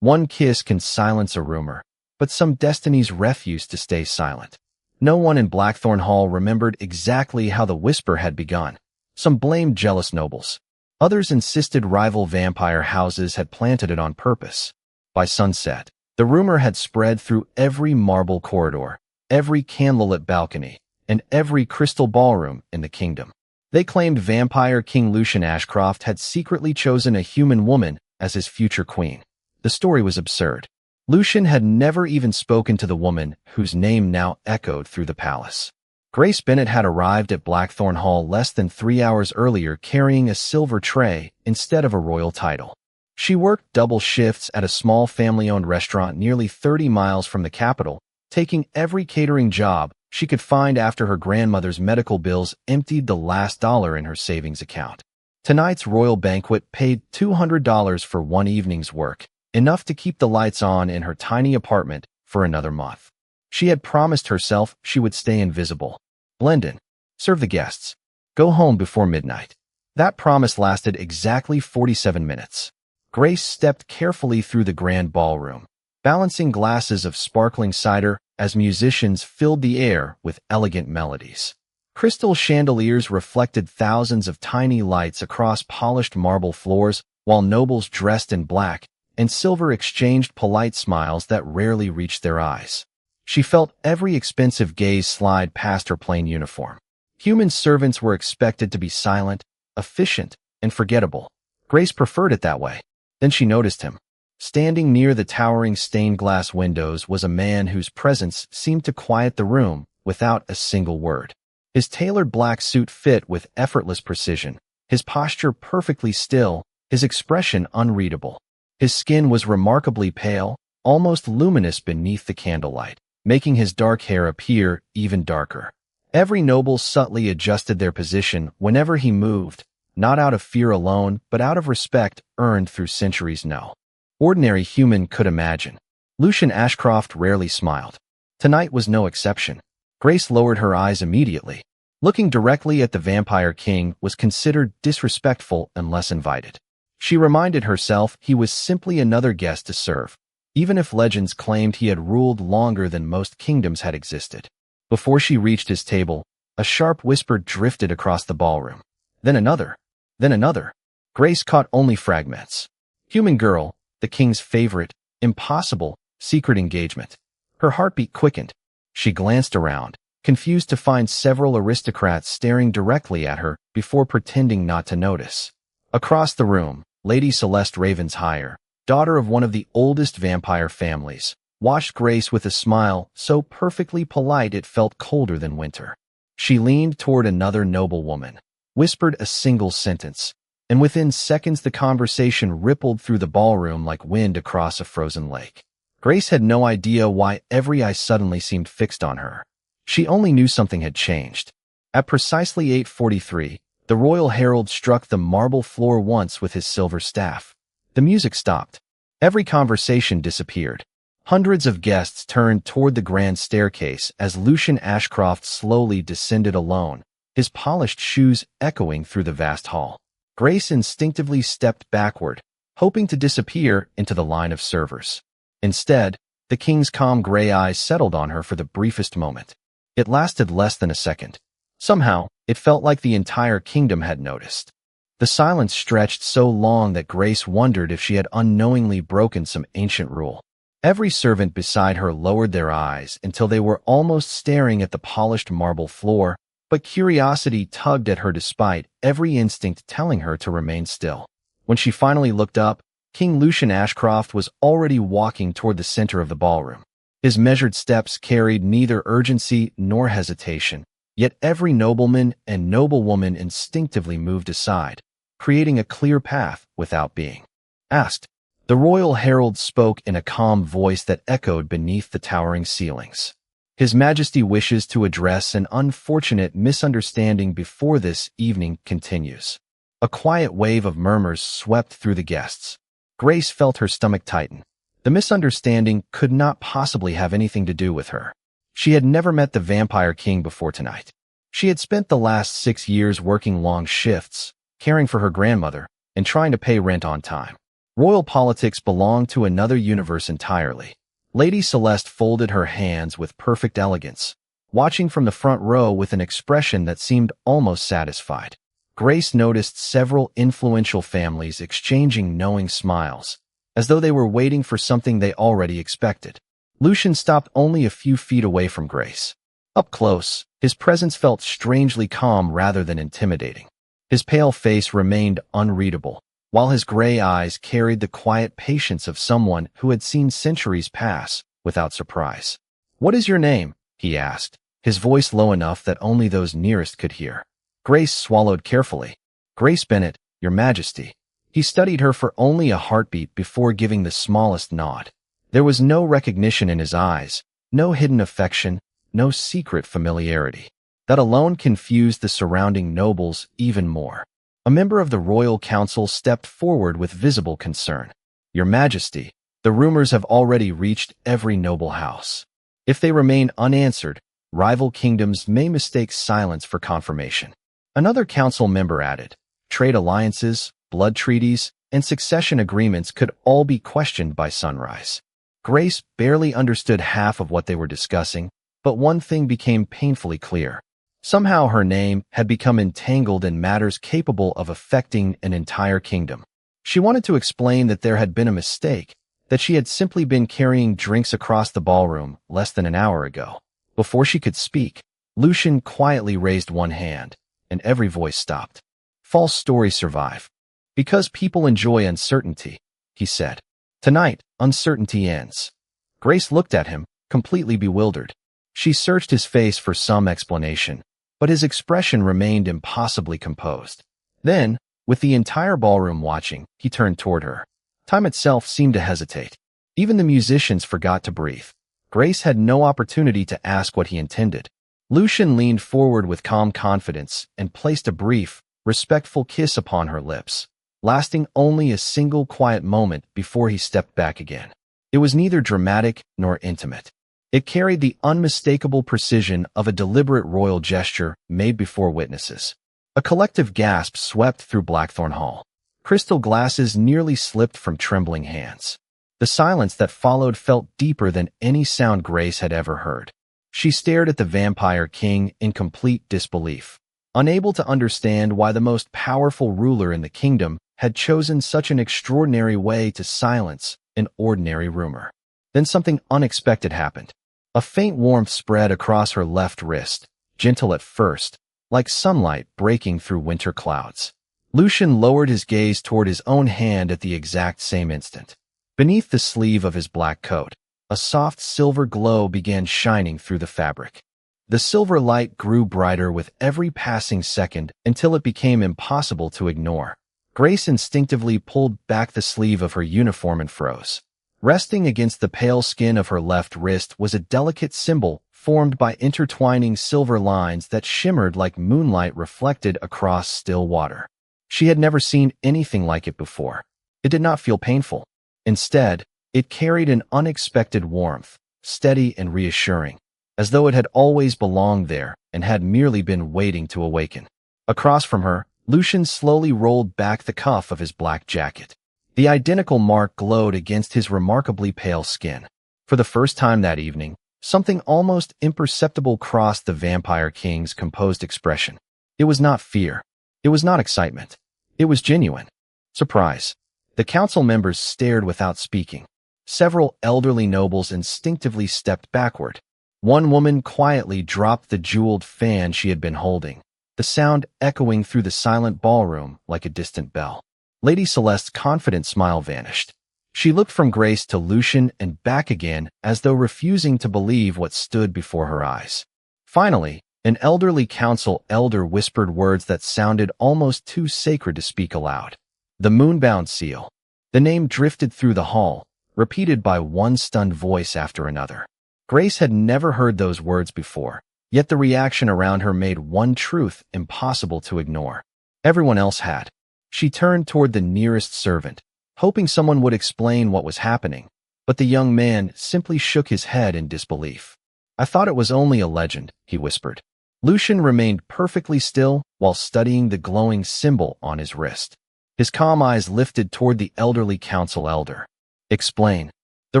One kiss can silence a rumor, but some destinies refuse to stay silent. No one in Blackthorn Hall remembered exactly how the whisper had begun. Some blamed jealous nobles. Others insisted rival vampire houses had planted it on purpose. By sunset, the rumor had spread through every marble corridor, every candlelit balcony, and every crystal ballroom in the kingdom. They claimed vampire King Lucian Ashcroft had secretly chosen a human woman as his future queen. The story was absurd. Lucian had never even spoken to the woman whose name now echoed through the palace. Grace Bennet had arrived at Blackthorn Hall less than 3 hours earlier carrying a silver tray instead of a royal title. She worked double shifts at a small family-owned restaurant nearly 30 miles from the capital, taking every catering job she could find after her grandmother's medical bills emptied the last dollar in her savings account. Tonight's royal banquet paid $200 for one evening's work, enough to keep the lights on in her tiny apartment for another month. She had promised herself she would stay invisible, blend in, serve the guests, go home before midnight. That promise lasted exactly 47 minutes. Grace stepped carefully through the grand ballroom, balancing glasses of sparkling cider as musicians filled the air with elegant melodies. Crystal chandeliers reflected thousands of tiny lights across polished marble floors, while nobles dressed in black and silver exchanged polite smiles that rarely reached their eyes. She felt every expensive gaze slide past her plain uniform. Human servants were expected to be silent, efficient, and forgettable. Grace preferred it that way. Then she noticed him. Standing near the towering stained glass windows was a man whose presence seemed to quiet the room without a single word. His tailored black suit fit with effortless precision, his posture perfectly still, his expression unreadable. His skin was remarkably pale, almost luminous beneath the candlelight, making his dark hair appear even darker. Every noble subtly adjusted their position whenever he moved, not out of fear alone, but out of respect earned through centuries. No ordinary human could imagine. Lucian Ashcroft rarely smiled. Tonight was no exception. Grace lowered her eyes immediately. Looking directly at the Vampire King was considered disrespectful unless invited. She reminded herself he was simply another guest to serve, even if legends claimed he had ruled longer than most kingdoms had existed. Before she reached his table, a sharp whisper drifted across the ballroom. Then another. Then another. Grace caught only fragments. Human girl, the king's favorite, impossible, secret engagement. Her heartbeat quickened. She glanced around, confused to find several aristocrats staring directly at her before pretending not to notice. Across the room, Lady Celeste Ravenshire, daughter of one of the oldest vampire families, watched Grace with a smile so perfectly polite it felt colder than winter. She leaned toward another noblewoman, whispered a single sentence, and within seconds the conversation rippled through the ballroom like wind across a frozen lake. Grace had no idea why every eye suddenly seemed fixed on her. She only knew something had changed. At precisely 8:43, the royal herald struck the marble floor once with his silver staff. The music stopped. Every conversation disappeared. Hundreds of guests turned toward the grand staircase as Lucian Ashcroft slowly descended alone, his polished shoes echoing through the vast hall. Grace instinctively stepped backward, hoping to disappear into the line of servers. Instead, the king's calm gray eyes settled on her for the briefest moment. It lasted less than a second. Somehow, it felt like the entire kingdom had noticed. The silence stretched so long that Grace wondered if she had unknowingly broken some ancient rule. Every servant beside her lowered their eyes until they were almost staring at the polished marble floor, but curiosity tugged at her despite every instinct telling her to remain still. When she finally looked up, King Lucian Ashcroft was already walking toward the center of the ballroom. His measured steps carried neither urgency nor hesitation, yet every nobleman and noblewoman instinctively moved aside, creating a clear path without being asked. The royal herald spoke in a calm voice that echoed beneath the towering ceilings. His Majesty wishes to address an unfortunate misunderstanding before this evening continues. A quiet wave of murmurs swept through the guests. Grace felt her stomach tighten. The misunderstanding could not possibly have anything to do with her. She had never met the Vampire King before tonight. She had spent the last 6 years working long shifts, caring for her grandmother, and trying to pay rent on time. Royal politics belonged to another universe entirely. Lady Celeste folded her hands with perfect elegance, watching from the front row with an expression that seemed almost satisfied. Grace noticed several influential families exchanging knowing smiles, as though they were waiting for something they already expected. Lucian stopped only a few feet away from Grace. Up close, his presence felt strangely calm rather than intimidating. His pale face remained unreadable, while his gray eyes carried the quiet patience of someone who had seen centuries pass without surprise. "What is your name?" he asked, his voice low enough that only those nearest could hear. Grace swallowed carefully. "Grace Bennett, Your Majesty." He studied her for only a heartbeat before giving the smallest nod. There was no recognition in his eyes, no hidden affection, no secret familiarity. That alone confused the surrounding nobles even more. A member of the royal council stepped forward with visible concern. "Your Majesty, the rumors have already reached every noble house. If they remain unanswered, rival kingdoms may mistake silence for confirmation." Another council member added, "Trade alliances, blood treaties, and succession agreements could all be questioned by sunrise." Grace barely understood half of what they were discussing, but one thing became painfully clear. Somehow her name had become entangled in matters capable of affecting an entire kingdom. She wanted to explain that there had been a mistake, that she had simply been carrying drinks across the ballroom less than an hour ago. Before she could speak, Lucian quietly raised one hand, and every voice stopped. "False stories survive, because people enjoy uncertainty," he said. "Tonight, uncertainty ends." Grace looked at him, completely bewildered. She searched his face for some explanation, but his expression remained impossibly composed. Then, with the entire ballroom watching, he turned toward her. Time itself seemed to hesitate. Even the musicians forgot to breathe. Grace had no opportunity to ask what he intended. Lucian leaned forward with calm confidence and placed a brief, respectful kiss upon her lips, lasting only a single quiet moment before he stepped back again. It was neither dramatic nor intimate. It carried the unmistakable precision of a deliberate royal gesture made before witnesses. A collective gasp swept through Blackthorn Hall. Crystal glasses nearly slipped from trembling hands. The silence that followed felt deeper than any sound Grace had ever heard. She stared at the Vampire King in complete disbelief, unable to understand why the most powerful ruler in the kingdom had chosen such an extraordinary way to silence an ordinary rumor. Then something unexpected happened. A faint warmth spread across her left wrist, gentle at first, like sunlight breaking through winter clouds. Lucian lowered his gaze toward his own hand at the exact same instant. Beneath the sleeve of his black coat, a soft silver glow began shining through the fabric. The silver light grew brighter with every passing second until it became impossible to ignore. Grace instinctively pulled back the sleeve of her uniform and froze. Resting against the pale skin of her left wrist was a delicate symbol formed by intertwining silver lines that shimmered like moonlight reflected across still water. She had never seen anything like it before. It did not feel painful. Instead, it carried an unexpected warmth, steady and reassuring, as though it had always belonged there and had merely been waiting to awaken. Across from her, Lucian slowly rolled back the cuff of his black jacket. The identical mark glowed against his remarkably pale skin. For the first time that evening, something almost imperceptible crossed the Vampire King's composed expression. It was not fear. It was not excitement. It was genuine surprise. The council members stared without speaking. Several elderly nobles instinctively stepped backward. One woman quietly dropped the jeweled fan she had been holding, the sound echoing through the silent ballroom like a distant bell. Lady Celeste's confident smile vanished. She looked from Grace to Lucian and back again as though refusing to believe what stood before her eyes. Finally, an elderly council elder whispered words that sounded almost too sacred to speak aloud. "The Moonbound Seal." The name drifted through the hall, repeated by one stunned voice after another. Grace had never heard those words before, yet the reaction around her made one truth impossible to ignore. Everyone else had. She turned toward the nearest servant, hoping someone would explain what was happening, but the young man simply shook his head in disbelief. "I thought it was only a legend," he whispered. Lucian remained perfectly still while studying the glowing symbol on his wrist. His calm eyes lifted toward the elderly council elder. Explain. The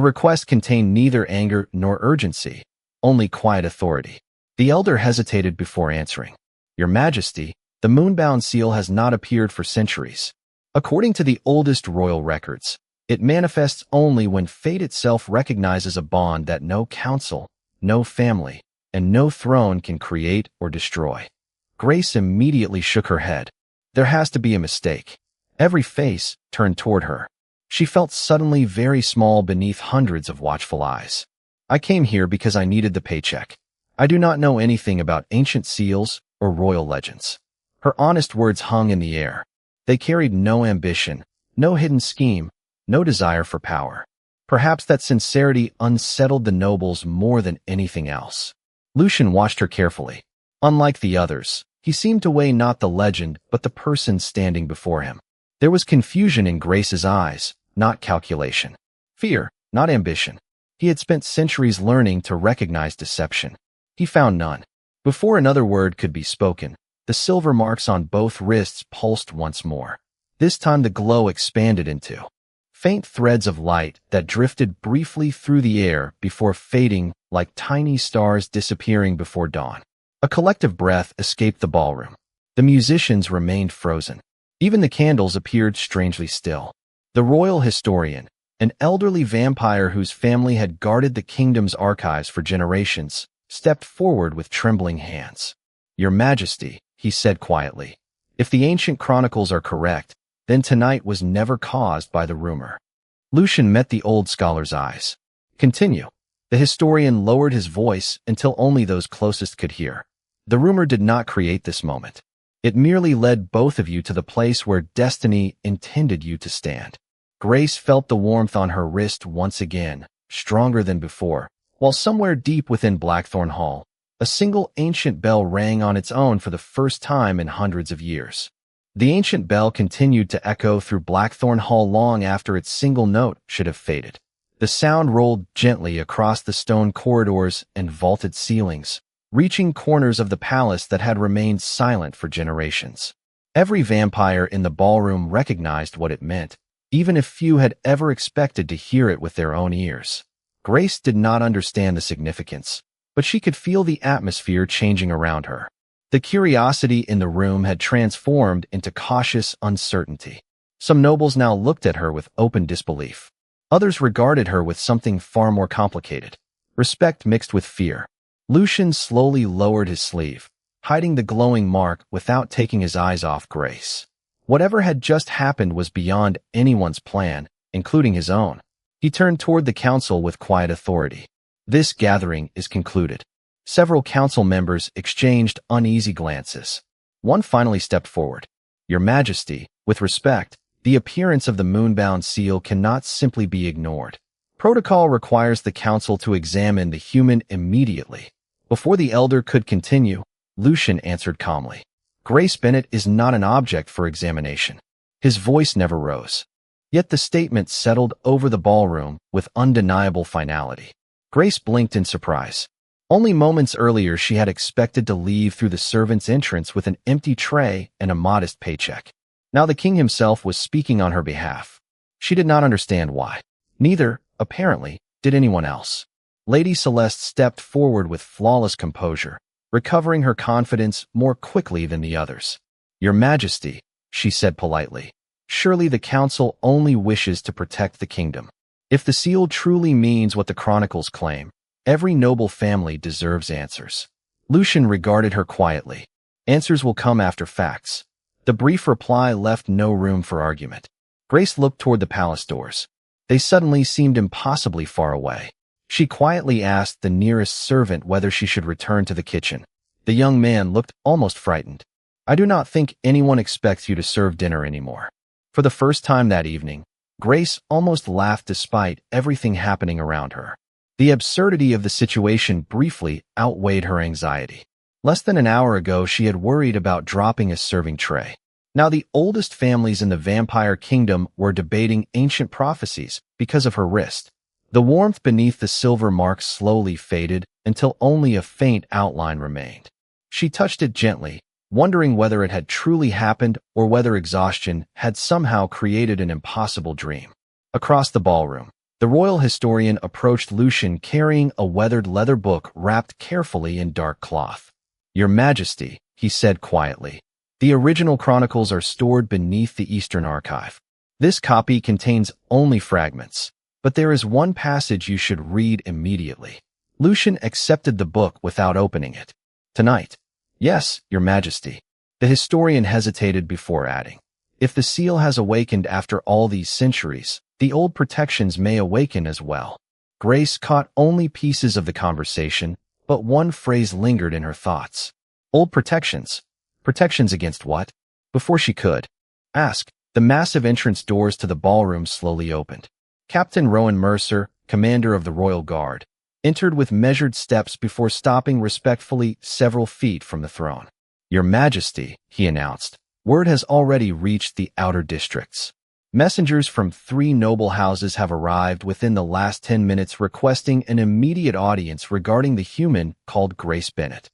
request contained neither anger nor urgency, only quiet authority. The elder hesitated before answering. Your Majesty, the Moonbound Seal has not appeared for centuries. According to the oldest royal records, it manifests only when fate itself recognizes a bond that no council, no family, and no throne can create or destroy. Grace immediately shook her head. There has to be a mistake. Every face turned toward her. She felt suddenly very small beneath hundreds of watchful eyes. I came here because I needed the paycheck. I do not know anything about ancient seals or royal legends. Her honest words hung in the air. They carried no ambition, no hidden scheme, no desire for power. Perhaps that sincerity unsettled the nobles more than anything else. Lucian watched her carefully. Unlike the others, he seemed to weigh not the legend but the person standing before him. There was confusion in Grace's eyes, not calculation. Fear, not ambition. He had spent centuries learning to recognize deception. He found none. Before another word could be spoken, the silver marks on both wrists pulsed once more. This time the glow expanded into faint threads of light that drifted briefly through the air before fading like tiny stars disappearing before dawn. A collective breath escaped the ballroom. The musicians remained frozen. Even the candles appeared strangely still. The royal historian, an elderly vampire whose family had guarded the kingdom's archives for generations, stepped forward with trembling hands. Your Majesty, he said quietly, if the ancient chronicles are correct, then tonight was never caused by the rumor. Lucian met the old scholar's eyes. Continue. The historian lowered his voice until only those closest could hear. The rumor did not create this moment. It merely led both of you to the place where destiny intended you to stand. Grace felt the warmth on her wrist once again, stronger than before, while somewhere deep within Blackthorn Hall, a single ancient bell rang on its own for the first time in hundreds of years. The ancient bell continued to echo through Blackthorn Hall long after its single note should have faded. The sound rolled gently across the stone corridors and vaulted ceilings, reaching corners of the palace that had remained silent for generations. Every vampire in the ballroom recognized what it meant, even if few had ever expected to hear it with their own ears. Grace did not understand the significance, but she could feel the atmosphere changing around her. The curiosity in the room had transformed into cautious uncertainty. Some nobles now looked at her with open disbelief. Others regarded her with something far more complicated, respect mixed with fear. Lucian slowly lowered his sleeve, hiding the glowing mark without taking his eyes off Grace. Whatever had just happened was beyond anyone's plan, including his own. He turned toward the council with quiet authority. This gathering is concluded. Several council members exchanged uneasy glances. One finally stepped forward. Your Majesty, with respect, the appearance of the Moonbound Seal cannot simply be ignored. Protocol requires the council to examine the human immediately. Before the elder could continue, Lucian answered calmly. Grace Bennett is not an object for examination. His voice never rose. Yet the statement settled over the ballroom with undeniable finality. Grace blinked in surprise. Only moments earlier she had expected to leave through the servant's entrance with an empty tray and a modest paycheck. Now the king himself was speaking on her behalf. She did not understand why. Neither, apparently, did anyone else. Lady Celeste stepped forward with flawless composure, recovering her confidence more quickly than the others. Your Majesty, she said politely, surely the council only wishes to protect the kingdom. If the seal truly means what the chronicles claim, every noble family deserves answers. Lucian regarded her quietly. Answers will come after facts. The brief reply left no room for argument. Grace looked toward the palace doors. They suddenly seemed impossibly far away. She quietly asked the nearest servant whether she should return to the kitchen. The young man looked almost frightened. I do not think anyone expects you to serve dinner anymore. For the first time that evening, Grace almost laughed despite everything happening around her. The absurdity of the situation briefly outweighed her anxiety. Less than an hour ago, she had worried about dropping a serving tray. Now the oldest families in the vampire kingdom were debating ancient prophecies because of her wrist. The warmth beneath the silver mark slowly faded until only a faint outline remained. She touched it gently, wondering whether it had truly happened or whether exhaustion had somehow created an impossible dream. Across the ballroom, the royal historian approached Lucian carrying a weathered leather book wrapped carefully in dark cloth. "Your Majesty," he said quietly, "the original chronicles are stored beneath the Eastern Archive. This copy contains only fragments, but there is one passage you should read immediately." Lucian accepted the book without opening it. "Tonight?" "Yes, Your Majesty." The historian hesitated before adding, "If the seal has awakened after all these centuries, the old protections may awaken as well." Grace caught only pieces of the conversation, but one phrase lingered in her thoughts. Old protections? Protections against what? Before she could ask, the massive entrance doors to the ballroom slowly opened. Captain Rowan Mercer, commander of the Royal Guard, entered with measured steps before stopping respectfully several feet from the throne. "Your Majesty," he announced, "word has already reached the outer districts. Messengers from 3 noble houses have arrived within the last 10 minutes requesting an immediate audience regarding the human called Grace Bennett."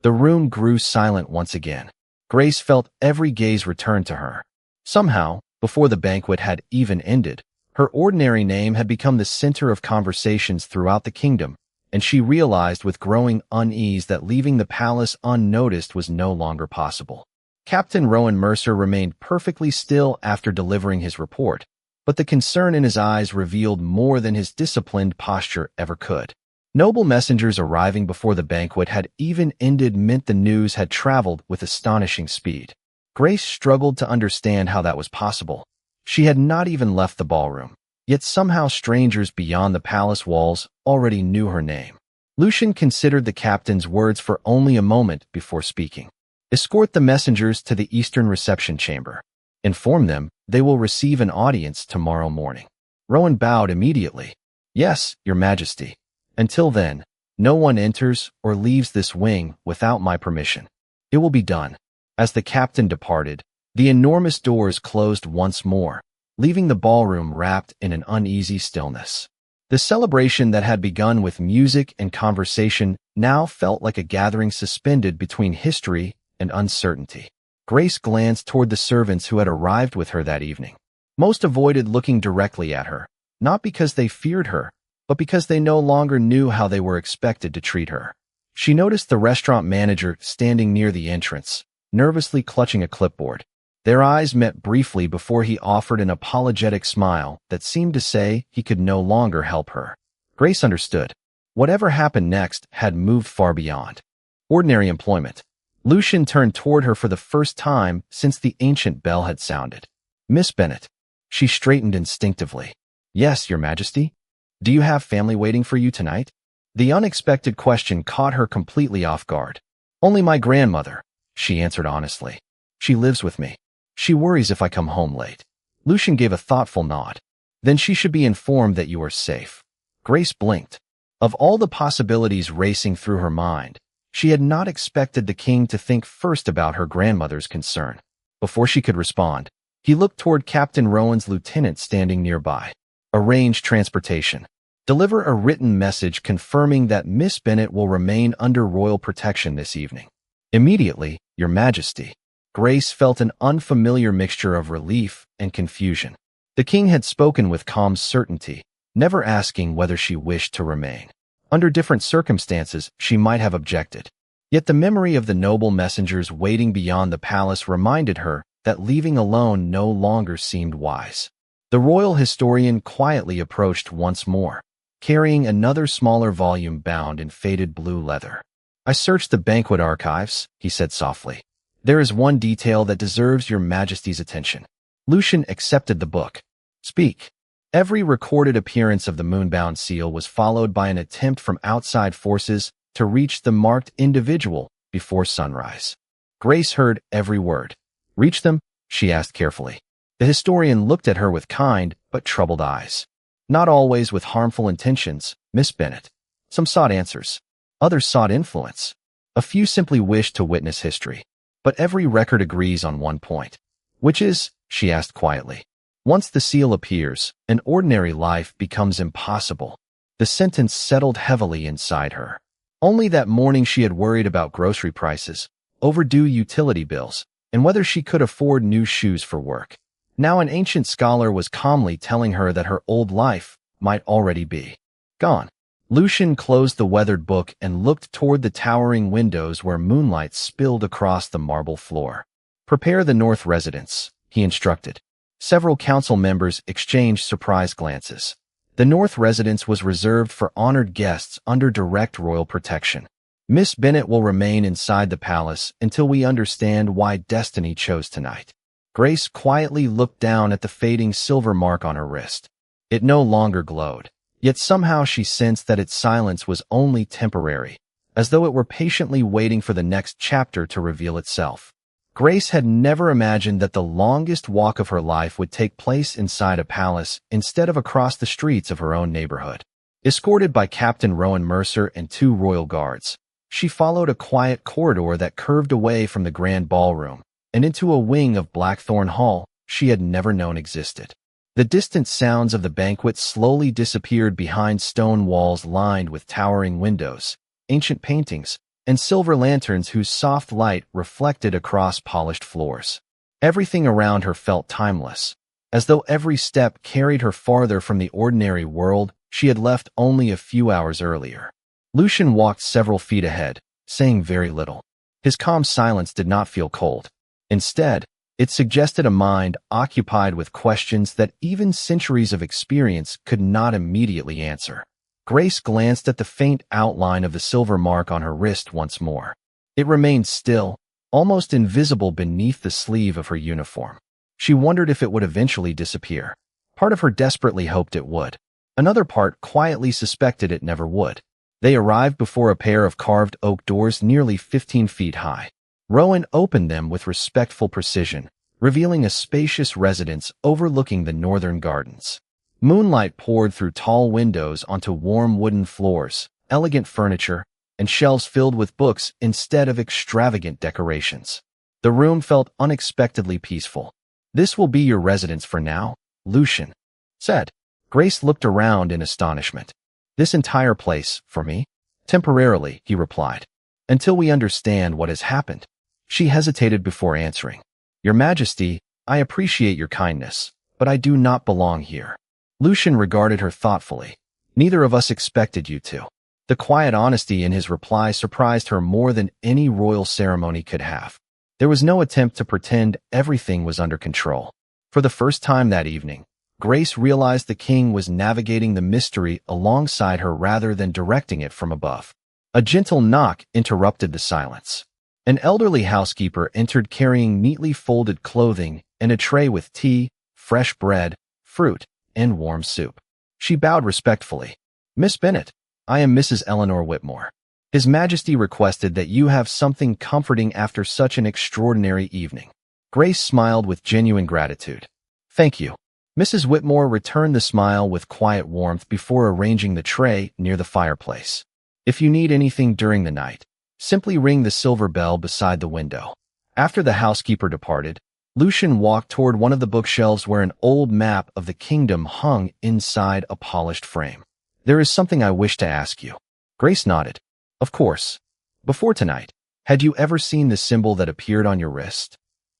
The room grew silent once again. Grace felt every gaze return to her. Somehow, before the banquet had even ended, her ordinary name had become the center of conversations throughout the kingdom, and she realized with growing unease that leaving the palace unnoticed was no longer possible. Captain Rowan Mercer remained perfectly still after delivering his report, but the concern in his eyes revealed more than his disciplined posture ever could. Noble messengers arriving before the banquet had even ended meant the news had traveled with astonishing speed. Grace struggled to understand how that was possible. She had not even left the ballroom, yet somehow strangers beyond the palace walls already knew her name. Lucian considered the captain's words for only a moment before speaking. "Escort the messengers to the eastern reception chamber. Inform them they will receive an audience tomorrow morning." Rowan bowed immediately. "Yes, Your Majesty. Until then, no one enters or leaves this wing without my permission." "It will be done." As the captain departed, the enormous doors closed once more, leaving the ballroom wrapped in an uneasy stillness. The celebration that had begun with music and conversation now felt like a gathering suspended between history and uncertainty. Grace glanced toward the servants who had arrived with her that evening. Most avoided looking directly at her, not because they feared her, but because they no longer knew how they were expected to treat her. She noticed the restaurant manager standing near the entrance, nervously clutching a clipboard. Their eyes met briefly before he offered an apologetic smile that seemed to say he could no longer help her. Grace understood. Whatever happened next had moved far beyond ordinary employment. Lucian turned toward her for the first time since the ancient bell had sounded. "Miss Bennett." She straightened instinctively. "Yes, Your Majesty? Do you have family waiting for you tonight?" The unexpected question caught her completely off guard. "Only my grandmother," she answered honestly. "She lives with me. She worries if I come home late." Lucian gave a thoughtful nod. "Then she should be informed that you are safe." Grace blinked. Of all the possibilities racing through her mind, she had not expected the king to think first about her grandmother's concern. Before she could respond, he looked toward Captain Rowan's lieutenant standing nearby. "Arrange transportation. Deliver a written message confirming that Miss Bennett will remain under royal protection this evening." "Immediately, Your Majesty." Grace felt an unfamiliar mixture of relief and confusion. The king had spoken with calm certainty, never asking whether she wished to remain. Under different circumstances, she might have objected. Yet the memory of the noble messengers waiting beyond the palace reminded her that leaving alone no longer seemed wise. The royal historian quietly approached once more, carrying another smaller volume bound in faded blue leather. "I searched the banquet archives," he said softly. "There is one detail that deserves Your Majesty's attention." Lucian accepted the book. "Speak." Every recorded appearance of the Moonbound Seal was followed by an attempt from outside forces to reach the marked individual before sunrise. Grace heard every word. "Reach them?" she asked carefully. The historian looked at her with kind but troubled eyes. "Not always with harmful intentions, Miss Bennett. Some sought answers. Others sought influence. A few simply wished to witness history. But every record agrees on one point." "Which is?" she asked quietly. "Once the seal appears, an ordinary life becomes impossible." The sentence settled heavily inside her. Only that morning she had worried about grocery prices. overdue utility bills, and whether she could afford new shoes for work. Now an ancient scholar was calmly telling her that her old life might already be gone. Lucian closed the weathered book and looked toward the towering windows where moonlight spilled across the marble floor. "Prepare the north residence," he instructed. Several council members exchanged surprised glances. The north residence was reserved for honored guests under direct royal protection. "Miss Bennet will remain inside the palace until we understand why destiny chose tonight." Grace quietly looked down at the fading silver mark on her wrist. It no longer glowed, yet somehow she sensed that its silence was only temporary, as though it were patiently waiting for the next chapter to reveal itself. Grace had never imagined that the longest walk of her life would take place inside a palace instead of across the streets of her own neighborhood. Escorted by Captain Rowan Mercer and 2 royal guards, she followed a quiet corridor that curved away from the grand ballroom and into a wing of Blackthorn Hall she had never known existed. The distant sounds of the banquet slowly disappeared behind stone walls lined with towering windows, ancient paintings, and silver lanterns whose soft light reflected across polished floors. Everything around her felt timeless, as though every step carried her farther from the ordinary world she had left only a few hours earlier. Lucian walked several feet ahead, saying very little. His calm silence did not feel cold. Instead, it suggested a mind occupied with questions that even centuries of experience could not immediately answer. Grace glanced at the faint outline of the silver mark on her wrist once more. It remained still, almost invisible beneath the sleeve of her uniform. She wondered if it would eventually disappear. Part of her desperately hoped it would. Another part quietly suspected it never would. They arrived before a pair of carved oak doors nearly 15 feet high. Rowan opened them with respectful precision, revealing a spacious residence overlooking the northern gardens. Moonlight poured through tall windows onto warm wooden floors, elegant furniture, and shelves filled with books instead of extravagant decorations. The room felt unexpectedly peaceful. "This will be your residence for now," Lucian said. Grace looked around in astonishment. "This entire place, for me?" "Temporarily," he replied. "Until we understand what has happened." She hesitated before answering. "Your Majesty, I appreciate your kindness, but I do not belong here." Lucian regarded her thoughtfully. "Neither of us expected you to." The quiet honesty in his reply surprised her more than any royal ceremony could have. There was no attempt to pretend everything was under control. For the first time that evening, Grace realized the king was navigating the mystery alongside her rather than directing it from above. A gentle knock interrupted the silence. An elderly housekeeper entered carrying neatly folded clothing and a tray with tea, fresh bread, fruit, and warm soup. She bowed respectfully. "Miss Bennet, I am Mrs. Eleanor Whitmore. His Majesty requested that you have something comforting after such an extraordinary evening." Grace smiled with genuine gratitude. "Thank you." Mrs. Whitmore returned the smile with quiet warmth before arranging the tray near the fireplace. "If you need anything during the night, simply ring the silver bell beside the window." After the housekeeper departed, Lucian walked toward one of the bookshelves where an old map of the kingdom hung inside a polished frame. "There is something I wish to ask you." Grace nodded. "Of course. Before tonight, had you ever seen the symbol that appeared on your wrist?"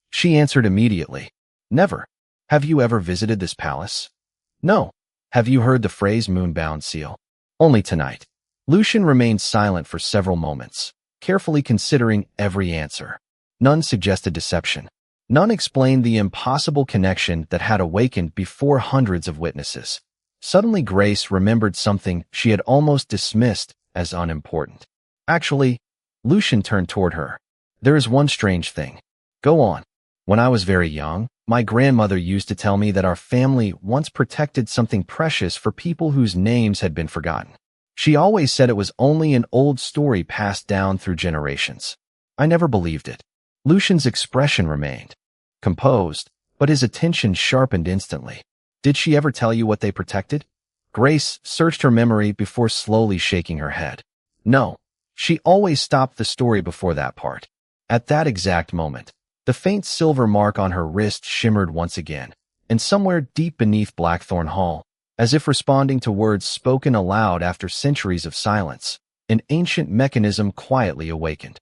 She answered immediately. "Never." "Have you ever visited this palace?" "No." "Have you heard the phrase Moonbound Seal?" "Only tonight." Lucian remained silent for several moments, carefully considering every answer. None suggested deception. None explained the impossible connection that had awakened before hundreds of witnesses. Suddenly Grace remembered something she had almost dismissed as unimportant. "Actually," Lucian turned toward her, "there is one strange thing." "Go on." "When I was very young, my grandmother used to tell me that our family once protected something precious for people whose names had been forgotten. She always said it was only an old story passed down through generations. I never believed it." Lucian's expression remained composed, but his attention sharpened instantly. "Did she ever tell you what they protected?" Grace searched her memory before slowly shaking her head. "No. She always stopped the story before that part." At that exact moment, the faint silver mark on her wrist shimmered once again, and somewhere deep beneath Blackthorn Hall, as if responding to words spoken aloud after centuries of silence, an ancient mechanism quietly awakened.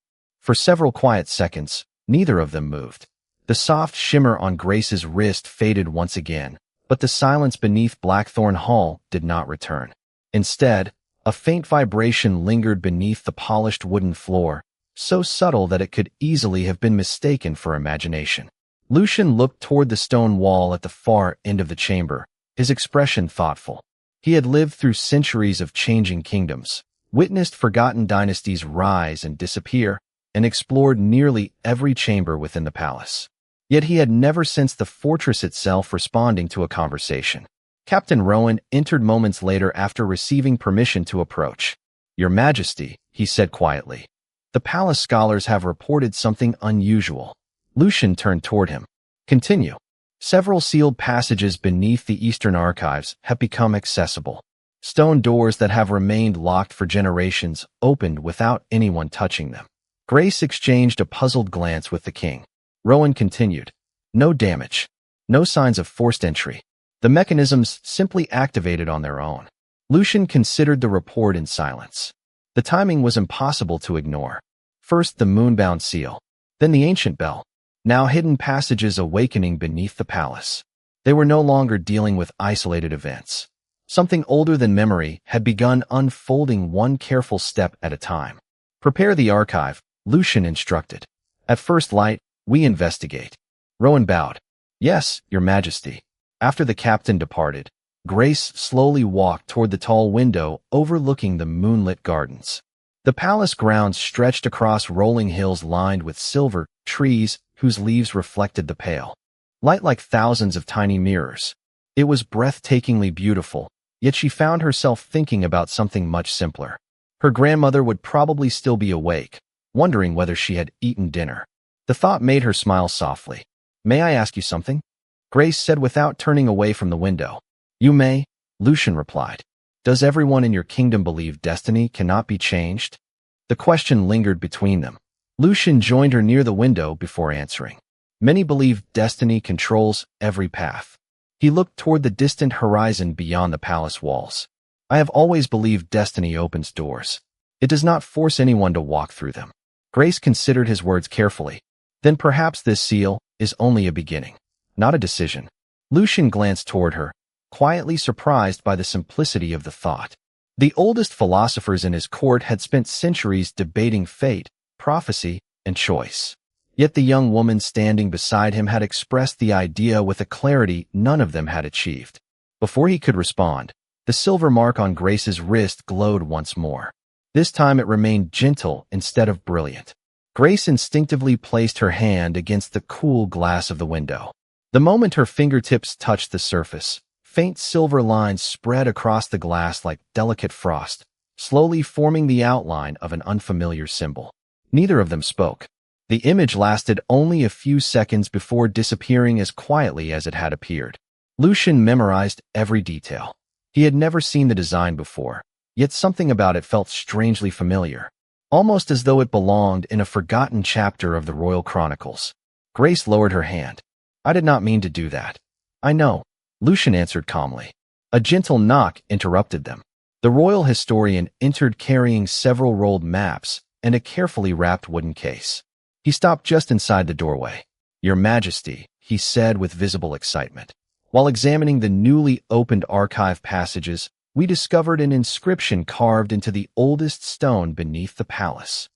For several quiet seconds, neither of them moved. The soft shimmer on Grace's wrist faded once again, but the silence beneath Blackthorn Hall did not return. Instead, a faint vibration lingered beneath the polished wooden floor, so subtle that it could easily have been mistaken for imagination. Lucian looked toward the stone wall at the far end of the chamber, his expression thoughtful. He had lived through centuries of changing kingdoms, witnessed forgotten dynasties rise and disappear, and explored nearly every chamber within the palace. Yet he had never sensed the fortress itself responding to a conversation. Captain Rowan entered moments later after receiving permission to approach. "Your Majesty," he said quietly. "The palace scholars have reported something unusual." Lucian turned toward him. "Continue." Several sealed passages beneath the Eastern archives have become accessible. Stone doors that have remained locked for generations opened without anyone touching them. Grace exchanged a puzzled glance with the king. Rowan continued. "No damage. No signs of forced entry. The mechanisms simply activated on their own." Lucian considered the report in silence. The timing was impossible to ignore. First the Moonbound Seal, then the ancient bell, now hidden passages awakening beneath the palace. They were no longer dealing with isolated events. Something older than memory had begun unfolding one careful step at a time. "Prepare the archive," Lucian instructed. "At first light, we investigate." Rowan bowed. "Yes, Your Majesty." After the captain departed, Grace slowly walked toward the tall window overlooking the moonlit gardens. The palace grounds stretched across rolling hills lined with silver trees whose leaves reflected the pale light like thousands of tiny mirrors. It was breathtakingly beautiful, yet she found herself thinking about something much simpler. Her grandmother would probably still be awake, wondering whether she had eaten dinner. The thought made her smile softly. "May I ask you something?" Grace said without turning away from the window. "You may," Lucian replied. "Does everyone in your kingdom believe destiny cannot be changed?" The question lingered between them. Lucian joined her near the window before answering. "Many believe destiny controls every path." He looked toward the distant horizon beyond the palace walls. "I have always believed destiny opens doors. It does not force anyone to walk through them." Grace considered his words carefully. "Then perhaps this seal is only a beginning, not a decision." Lucian glanced toward her, quietly surprised by the simplicity of the thought. The oldest philosophers in his court had spent centuries debating fate, prophecy, and choice. Yet the young woman standing beside him had expressed the idea with a clarity none of them had achieved. Before he could respond, the silver mark on Grace's wrist glowed once more. This time it remained gentle instead of brilliant. Grace instinctively placed her hand against the cool glass of the window. The moment her fingertips touched the surface, faint silver lines spread across the glass like delicate frost, slowly forming the outline of an unfamiliar symbol. Neither of them spoke. The image lasted only a few seconds before disappearing as quietly as it had appeared. Lucian memorized every detail. He had never seen the design before, yet something about it felt strangely familiar, almost as though it belonged in a forgotten chapter of the Royal Chronicles. Grace lowered her hand. "I did not mean to do that." "I know," Lucian answered calmly. A gentle knock interrupted them. The royal historian entered carrying several rolled maps and a carefully wrapped wooden case. He stopped just inside the doorway. "Your Majesty," he said with visible excitement. "While examining the newly opened archive passages, we discovered an inscription carved into the oldest stone beneath the palace."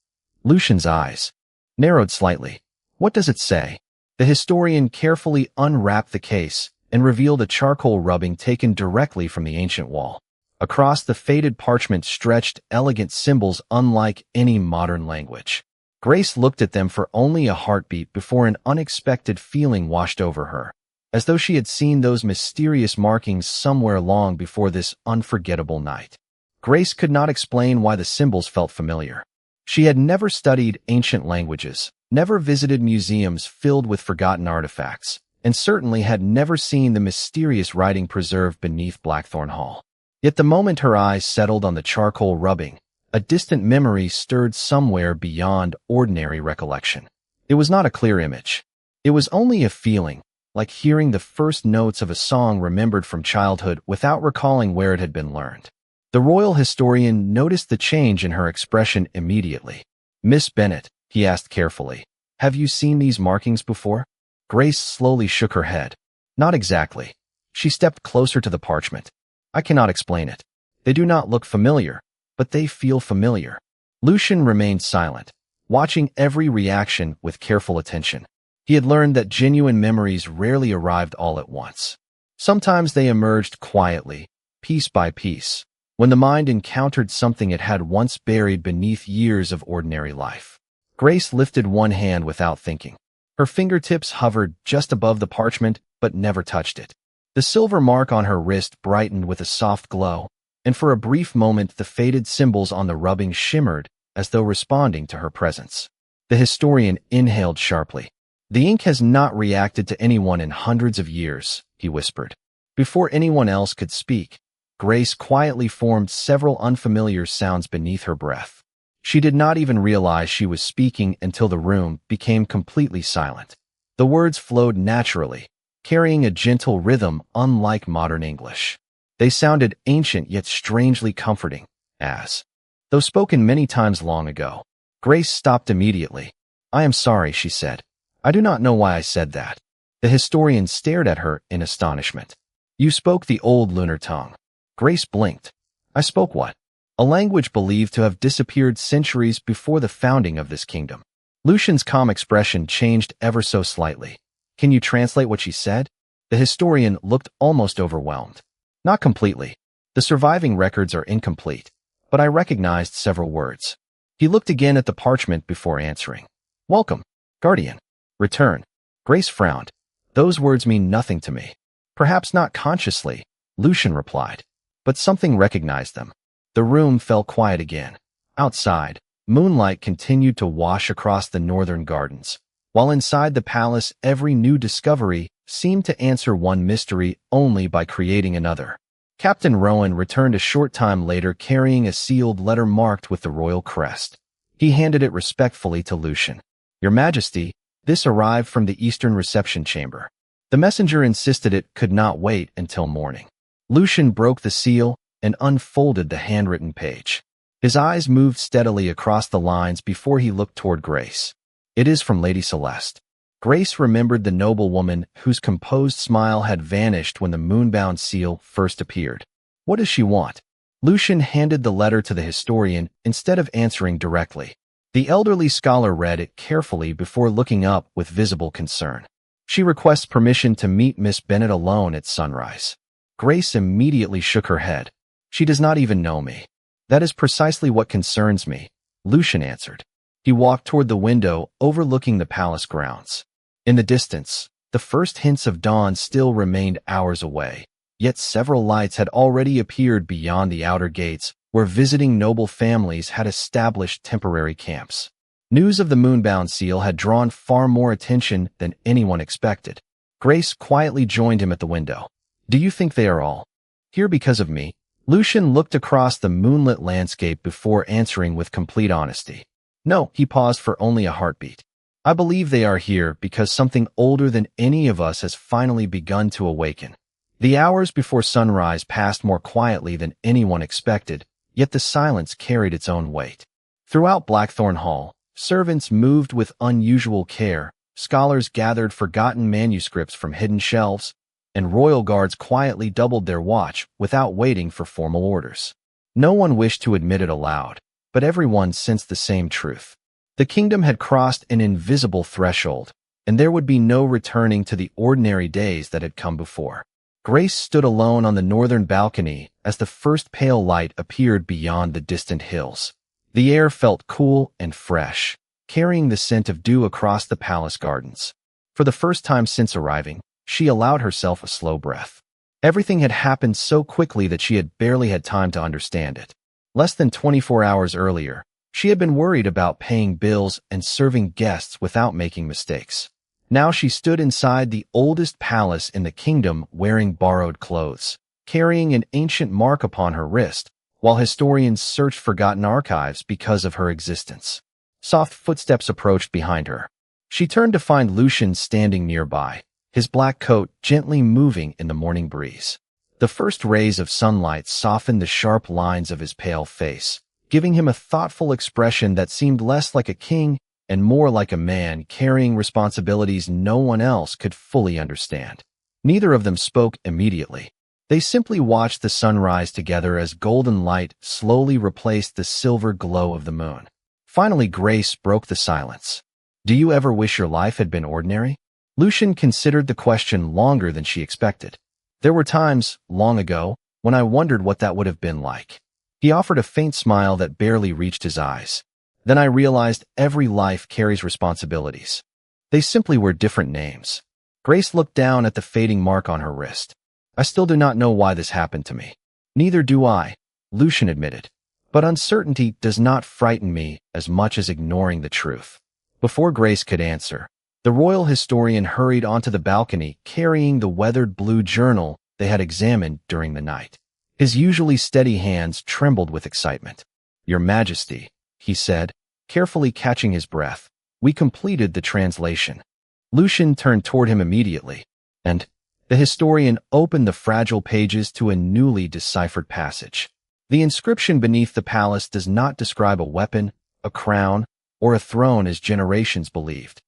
Lucian's eyes narrowed slightly. "What does it say?" The historian carefully unwrapped the case and revealed a charcoal rubbing taken directly from the ancient wall. Across the faded parchment stretched elegant symbols unlike any modern language. Grace looked at them for only a heartbeat before an unexpected feeling washed over her, as though she had seen those mysterious markings somewhere long before this unforgettable night. Grace could not explain why the symbols felt familiar. She had never studied ancient languages, never visited museums filled with forgotten artifacts, and certainly had never seen the mysterious writing preserved beneath Blackthorn Hall. Yet the moment her eyes settled on the charcoal rubbing, a distant memory stirred somewhere beyond ordinary recollection. It was not a clear image. It was only a feeling, like hearing the first notes of a song remembered from childhood without recalling where it had been learned. The royal historian noticed the change in her expression immediately. "Miss Bennet," he asked carefully. Have you seen these markings before? Grace slowly shook her head. Not exactly. She stepped closer to the parchment. I cannot explain it. They do not look familiar, but they feel familiar. Lucian remained silent, watching every reaction with careful attention. He had learned that genuine memories rarely arrived all at once. Sometimes they emerged quietly, piece by piece, when the mind encountered something it had once buried beneath years of ordinary life. Grace lifted one hand without thinking. Her fingertips hovered just above the parchment, but never touched it. The silver mark on her wrist brightened with a soft glow, and for a brief moment the faded symbols on the rubbing shimmered as though responding to her presence. The historian inhaled sharply. The ink has not reacted to anyone in hundreds of years, he whispered. Before anyone else could speak, Grace quietly formed several unfamiliar sounds beneath her breath. She did not even realize she was speaking until the room became completely silent. The words flowed naturally, carrying a gentle rhythm unlike modern English. They sounded ancient yet strangely comforting, as though spoken many times long ago. Grace stopped immediately. I am sorry, she said. I do not know why I said that. The historian stared at her in astonishment. You spoke the old lunar tongue. Grace blinked. I spoke what? A language believed to have disappeared centuries before the founding of this kingdom. Lucian's calm expression changed ever so slightly. Can you translate what she said? The historian looked almost overwhelmed. Not completely. The surviving records are incomplete, but I recognized several words. He looked again at the parchment before answering. Welcome, guardian. Return. Grace frowned. Those words mean nothing to me. Perhaps not consciously, Lucian replied, but something recognized them. The room fell quiet again. Outside, moonlight continued to wash across the northern gardens, while inside the palace every new discovery seemed to answer one mystery only by creating another. Captain Rowan returned a short time later carrying a sealed letter marked with the royal crest. He handed it respectfully to Lucian. Your Majesty, this arrived from the eastern reception chamber. The messenger insisted it could not wait until morning. Lucian broke the seal and unfolded the handwritten page. His eyes moved steadily across the lines before he looked toward Grace. It is from Lady Celeste. Grace remembered the noblewoman whose composed smile had vanished when the Moonbound Seal first appeared. What does she want? Lucian handed the letter to the historian instead of answering directly. The elderly scholar read it carefully before looking up with visible concern. She requests permission to meet Miss Bennet alone at sunrise. Grace immediately shook her head. She does not even know me. That is precisely what concerns me, Lucian answered. He walked toward the window overlooking the palace grounds. In the distance, the first hints of dawn still remained hours away, yet several lights had already appeared beyond the outer gates where visiting noble families had established temporary camps. News of the Moonbound Seal had drawn far more attention than anyone expected. Grace quietly joined him at the window. Do you think they are all here because of me? Lucian looked across the moonlit landscape before answering with complete honesty. No, he paused for only a heartbeat. I believe they are here because something older than any of us has finally begun to awaken. The hours before sunrise passed more quietly than anyone expected, yet the silence carried its own weight. Throughout Blackthorn Hall, servants moved with unusual care, scholars gathered forgotten manuscripts from hidden shelves, and royal guards quietly doubled their watch without waiting for formal orders. No one wished to admit it aloud, but everyone sensed the same truth. The kingdom had crossed an invisible threshold, and there would be no returning to the ordinary days that had come before. Grace stood alone on the northern balcony as the first pale light appeared beyond the distant hills. The air felt cool and fresh, carrying the scent of dew across the palace gardens. For the first time since arriving, she allowed herself a slow breath. Everything had happened so quickly that she had barely had time to understand it. Less than 24 hours earlier, she had been worried about paying bills and serving guests without making mistakes. Now she stood inside the oldest palace in the kingdom wearing borrowed clothes, carrying an ancient mark upon her wrist, while historians searched forgotten archives because of her existence. Soft footsteps approached behind her. She turned to find Lucian standing nearby, his black coat gently moving in the morning breeze. The first rays of sunlight softened the sharp lines of his pale face, giving him a thoughtful expression that seemed less like a king and more like a man carrying responsibilities no one else could fully understand. Neither of them spoke immediately. They simply watched the sun rise together as golden light slowly replaced the silver glow of the moon. Finally, Grace broke the silence. "Do you ever wish your life had been ordinary?" Lucian considered the question longer than she expected. "There were times, long ago, when I wondered what that would have been like." He offered a faint smile that barely reached his eyes. "Then I realized every life carries responsibilities. They simply wear different names." Grace looked down at the fading mark on her wrist. "I still do not know why this happened to me." "Neither do I," Lucian admitted. "But uncertainty does not frighten me as much as ignoring the truth." Before Grace could answer, the royal historian hurried onto the balcony carrying the weathered blue journal they had examined during the night. His usually steady hands trembled with excitement. "Your Majesty," he said, carefully catching his breath, "we completed the translation." Lucian turned toward him immediately, and the historian opened the fragile pages to a newly deciphered passage. The inscription beneath the palace does not describe a weapon, a crown, or a throne as generations believed.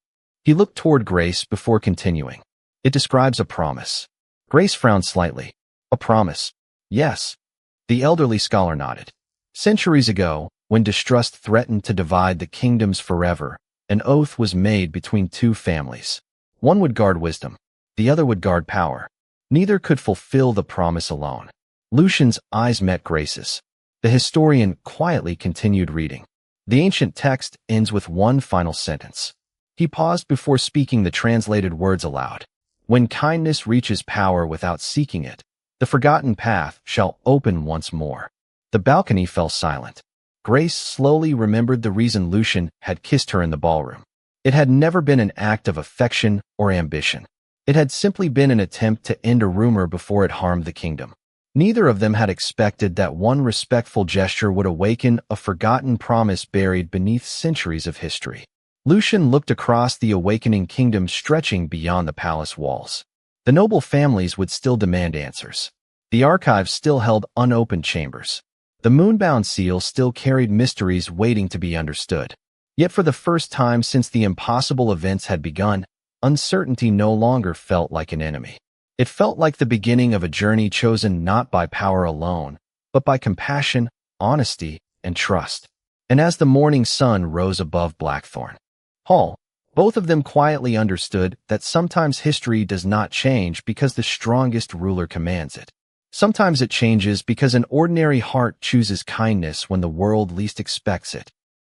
He looked toward Grace before continuing. "It describes a promise." Grace frowned slightly. "A promise?" "Yes." The elderly scholar nodded. "Centuries ago, when distrust threatened to divide the kingdoms forever, an oath was made between two families. One would guard wisdom, the other would guard power. Neither could fulfill the promise alone." Lucian's eyes met Grace's. The historian quietly continued reading. The ancient text ends with one final sentence. He paused before speaking the translated words aloud. "When kindness reaches power without seeking it, the forgotten path shall open once more." The balcony fell silent. Grace slowly remembered the reason Lucian had kissed her in the ballroom. It had never been an act of affection or ambition. It had simply been an attempt to end a rumor before it harmed the kingdom. Neither of them had expected that one respectful gesture would awaken a forgotten promise buried beneath centuries of history. Lucian looked across the awakening kingdom stretching beyond the palace walls. The noble families would still demand answers. The archives still held unopened chambers. The Moonbound Seal still carried mysteries waiting to be understood. Yet for the first time since the impossible events had begun, uncertainty no longer felt like an enemy. It felt like the beginning of a journey chosen not by power alone, but by compassion, honesty, and trust. And as the morning sun rose above Blackthorn Hall, both of them quietly understood that sometimes history does not change because the strongest ruler commands it. Sometimes it changes because an ordinary heart chooses kindness when the world least expects it.